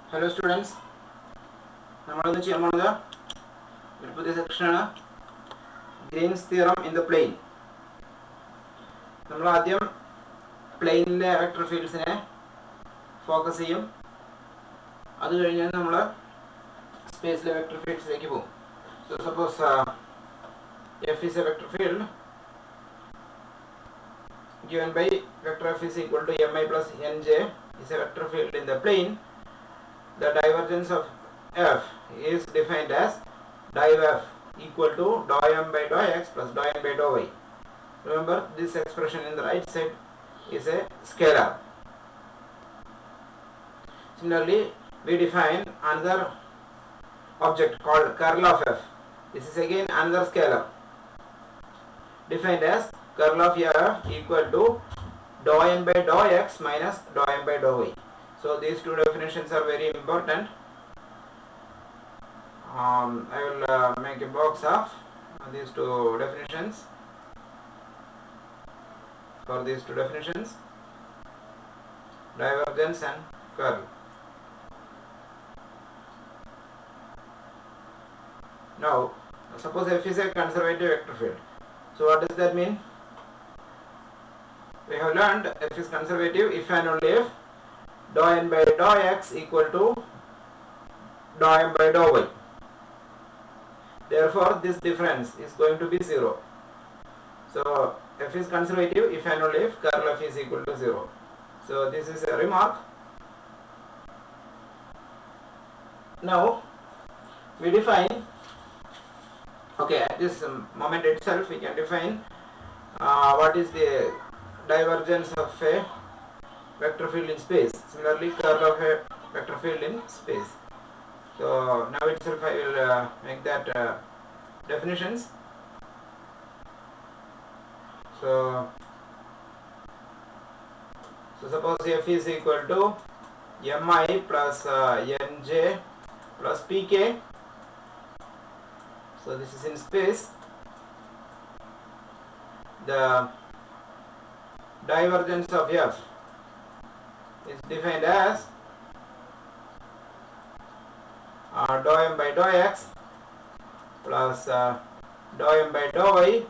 Hello students, we will see section Green's theorem in the plane. We will plane vector fields focus on space vector fields. So suppose f is a vector field given by vector f is equal to mi plus nj is a vector field in the plane. The divergence of f is defined as div f equal to dou m by dou x plus dou n by dou y. Remember, this expression in the right side is a scalar. Similarly, we define another object called curl of f. This is again another scalar defined as curl of f equal to dou n by dou x minus dou m by dou y. So these two definitions are very important. I will make a box of these two definitions. For these two definitions, divergence and curl. Now, suppose f is a conservative vector field. So what does that mean? We have learned f is conservative if and only if dou n by dou x equal to dou m by dou y. Therefore, this difference is going to be 0. So, f is conservative if and only if curl f is equal to 0. So, this is a remark. Now, we define, okay, at this moment itself we can define what is the divergence of a vector field in space. Similarly, curl of a vector field in space. So now itself I will make that definitions. So suppose f is equal to mi plus nj plus pk. So this is in space. The divergence of f is defined as dou m by dou x plus dou m by dou y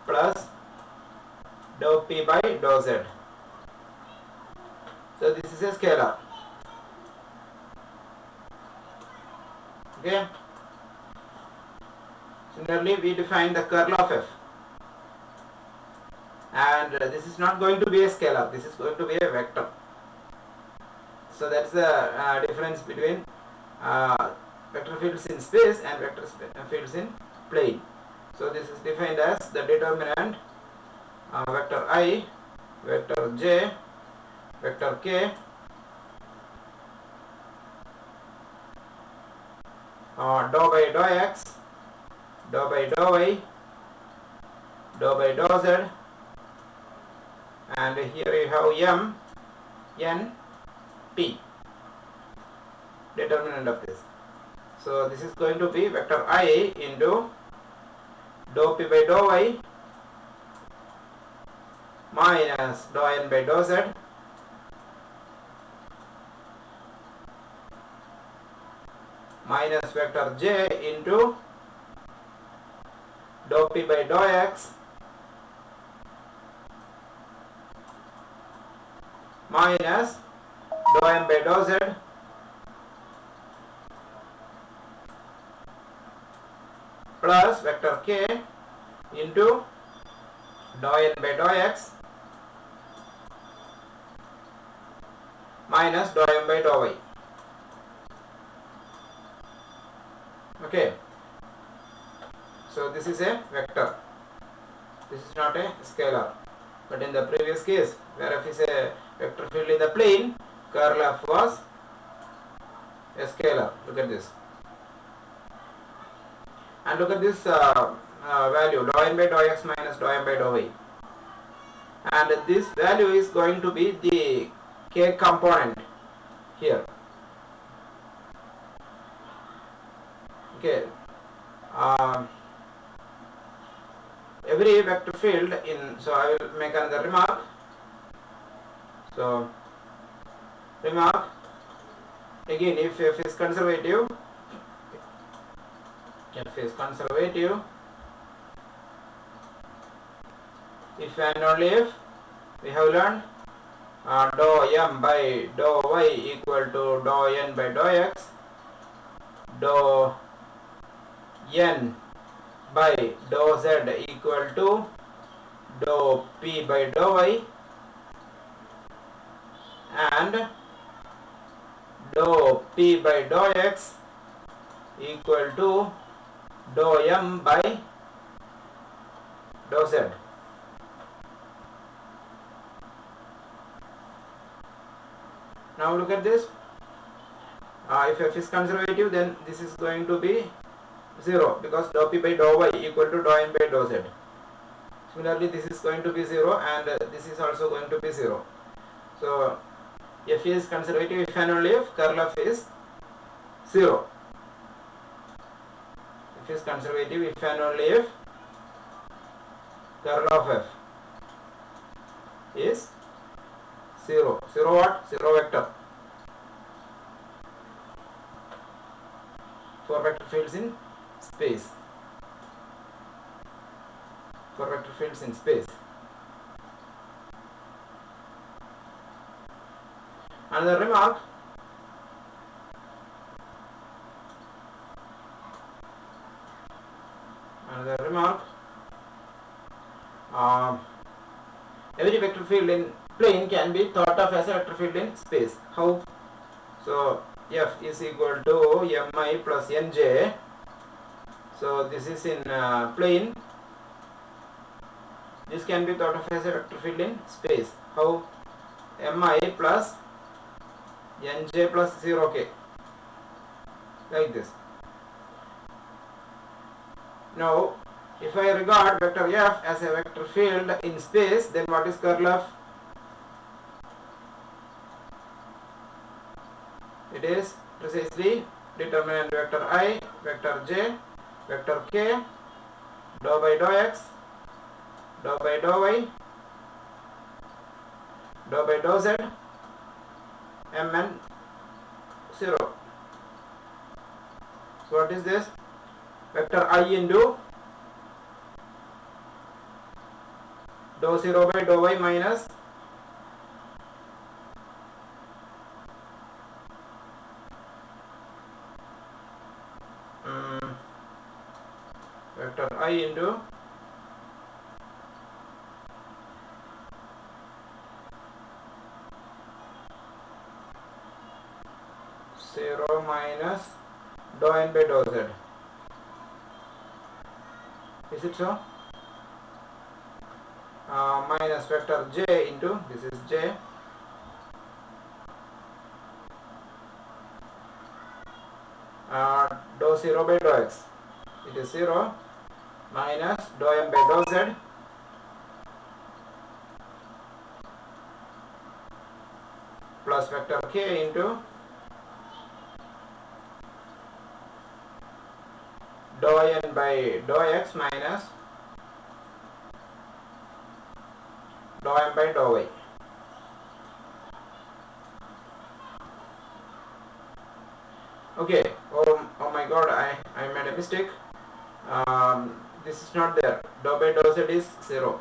plus dou p by dou z. So this is a scalar. Okay. Similarly, we define the curl of f. And this is not going to be a scalar, this is going to be a vector. So that's the difference between vector fields in space and vector fields in plane. So this is defined as the determinant vector I, vector j, vector k, dou by dou x, dou by dou y, dou by dou z, and here you have m, n, p, determinant of this. So this is going to be vector I into dou p by dou y minus dou n by dou z minus vector j into dou p by dou x minus dou m by dou z plus vector k into dou n by dou x minus dou m by dou y. Okay. So this is a vector. This is not a scalar. But in the previous case, where f is a vector field in the plane, curl f was a scalar. Look at this. And look at this value, dou n by dou x minus dou m by dou y. And this value is going to be the k component here. Okay. Every vector field in, so I will make another remark. So remark, again, if f is conservative, if and only if we have learned dou m by dou y equal to dou n by dou x, dou n by dou z equal to dou p by dou y, and dou p by dou x equal to dou m by dou z. Now look at this. If f is conservative, then this is going to be 0 because dou p by dou y equal to dou n by dou z. Similarly, this is going to be 0 and this is also going to be 0. So f is conservative if and only if curl of is 0. F is conservative if and only if curl of f is 0. 0 what? 0 vector. 4 vector fields in space. 4 vector fields in space. Another remark. Every vector field in plane can be thought of as a vector field in space. How? So f is equal to mi plus nj. So this is in plane. This can be thought of as a vector field in space. How? mi plus nj plus 0k, like this. Now if I regard vector f as a vector field in space, then what is curl of? It is precisely determinant vector I, vector j, vector k, dou by dou x, dou by dou y, dou by dou z, mn 0. So what is this? Vector I into dou 0 by dou y minus vector I into minus dou n by dou z. Is it so? Minus vector j into, this is j, dou 0 by dou x, it is 0, minus dou m by dou z, plus vector k into dou n by dou x minus dou m by dou y. Okay, oh my god, I made a mistake. This is not there. Dou by dou z is 0.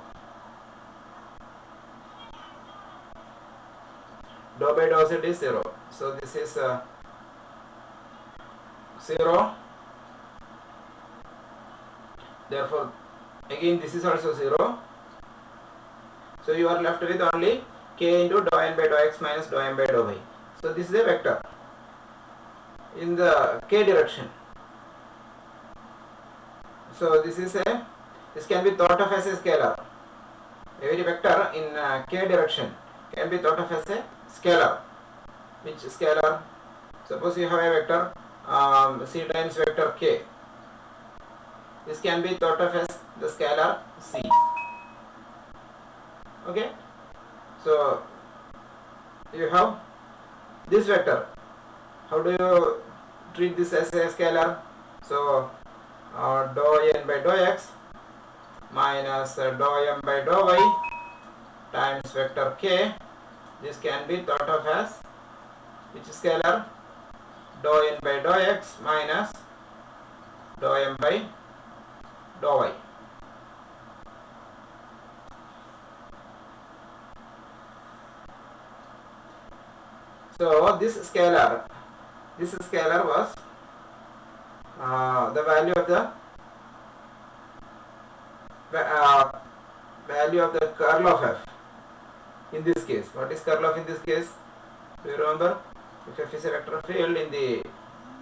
Dou by dou z is 0. So this is 0. Therefore, again this is also 0. So you are left with only k into dou n by dou x minus dou m by dou y. So this is a vector in the k direction. So this can be thought of as a scalar. Every vector in k direction can be thought of as a scalar. Which scalar? Suppose you have a vector c times vector k. This can be thought of as the scalar c. Okay, so you have this vector. How do you treat this as a scalar? So dou n by dou x minus dou m by dou y times vector k. This can be thought of as which scalar? dou n by dou x minus dou m by dou y. So this scalar was the value of the curl of f in this case. What is curl of in this case? Do you remember? If f is a vector field in the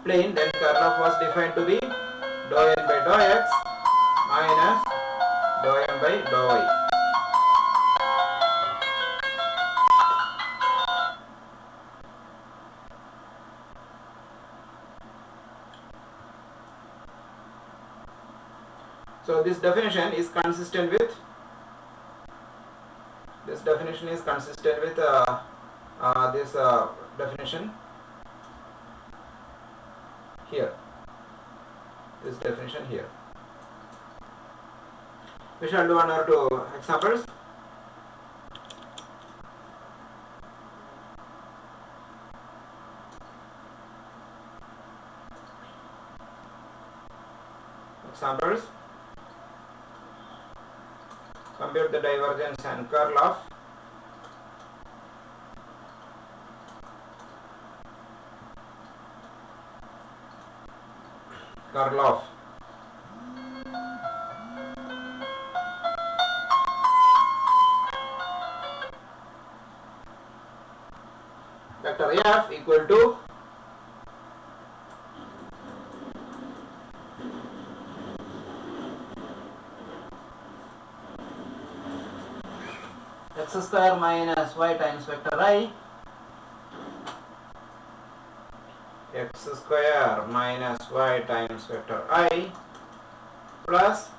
plane, then curl of was defined to be dou n by dou x minus dou m by dou y. So this definition is consistent with this definition here. This definition here. We shall do 1 or 2 examples. Compute the divergence and curl of vector f equal to x square minus y times vector I, x square minus y times vector I plus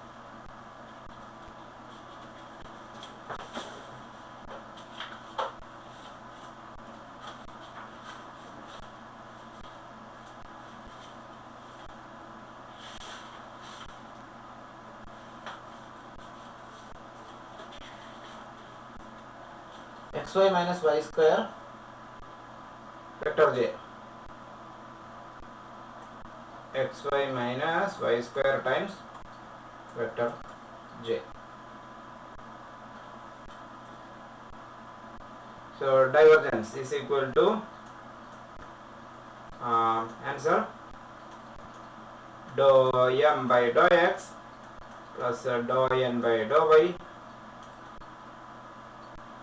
xy minus y square vector j, xy minus y square times vector j. So divergence is equal to answer dou m by dou x plus dou n by dou y.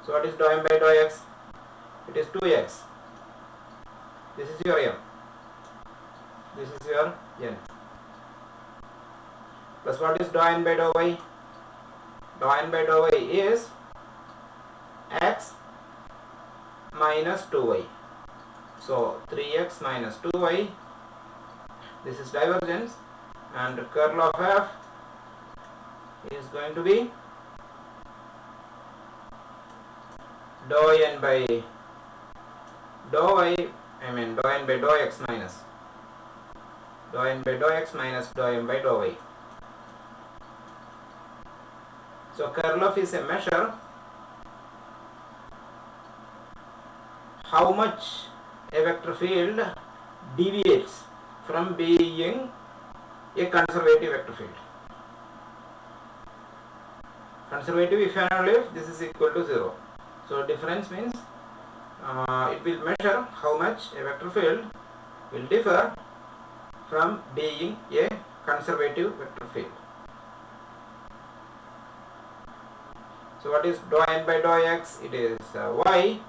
So what is dou m by dou x? It is 2x. This is your m. This is your n. Plus what is dou n by dou y? Dou n by dou y is x minus 2y. So 3x minus 2y. This is divergence, and curl of f is going to be dou n by dou y, dou n by dou x minus dou n by dou x minus dou m by dou y. So curl of is a measure how much a vector field deviates from being a conservative vector field. Conservative if and only if this is equal to 0. So difference means it will measure how much a vector field will differ from being a conservative vector field. So what is dou n by dou x? It is y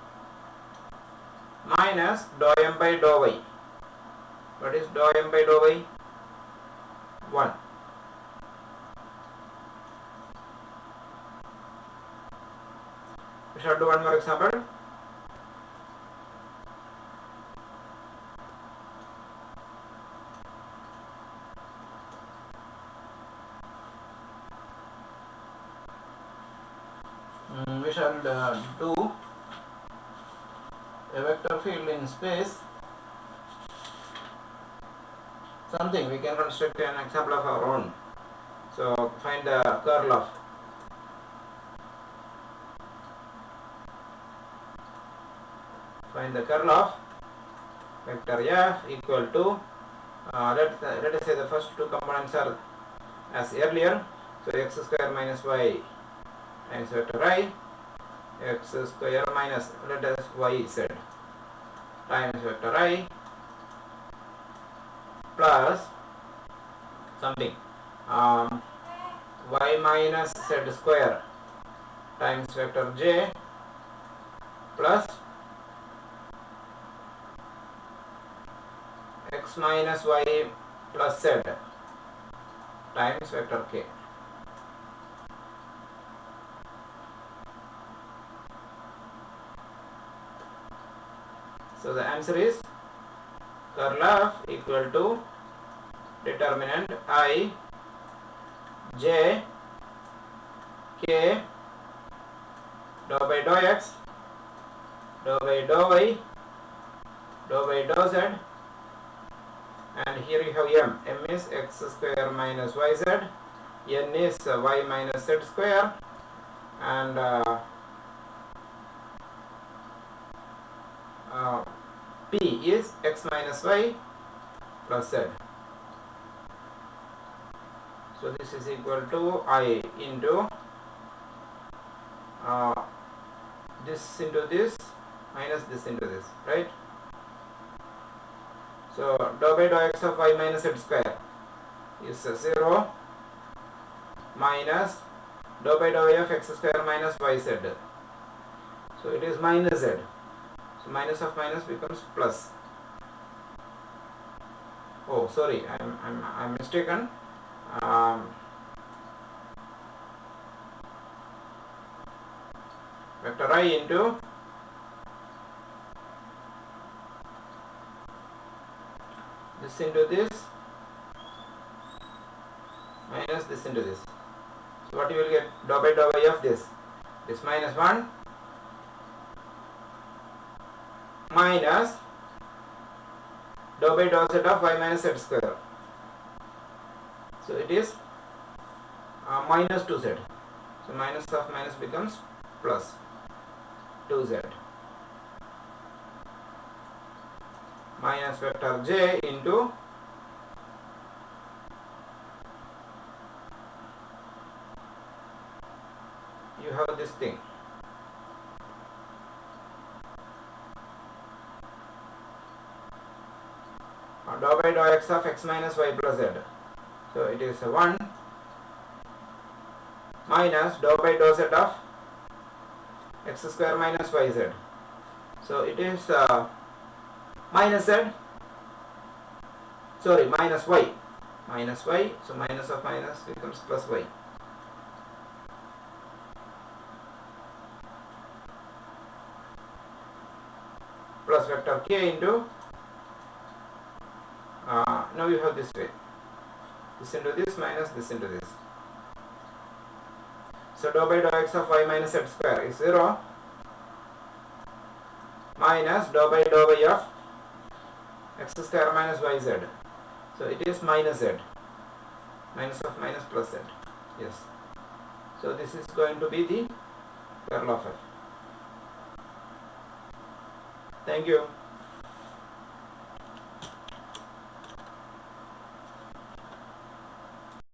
minus dou m by dou y. What is dou m by dou y? 1. We shall do one more example. We shall do a vector field in space. Something we can construct an example of our own. So find the curl of vector f equal to let us say the first two components are as earlier, so x square minus y times vector I, x square minus let us y z times vector I plus something y minus z square times vector j plus x minus y plus z times vector k. So the answer is curl of equal to determinant I j k dou by dou x dou by dou y dou by dou z, and here you have m is x square minus yz, n is y minus z square, and p is x minus y plus z. So this is equal to I into this into this minus this into this, right? So dou by dou x of y minus z square is 0 minus dou by dou y of x square minus yz. So it is minus z. So minus of minus becomes plus. Oh, sorry, I'm mistaken. Vector I into this into this minus this into this. So what you will get? Dou by dou y of this minus 1 minus dou by dou z of y minus z square. So it is minus 2z. So minus of minus becomes plus 2z minus vector j into you have this thing dou by dou x of x minus y plus z. So it is 1 minus dou by dou z of x square minus yz. So it is minus z, sorry, minus y. So minus of minus becomes plus y. Plus vector k into now you have this way, this into this minus this into this. So dou by dou x of y minus z square is 0 minus dou by dou y of x square minus yz. So it is minus z. Minus of minus plus z. Yes. So this is going to be the curl of f. Thank you.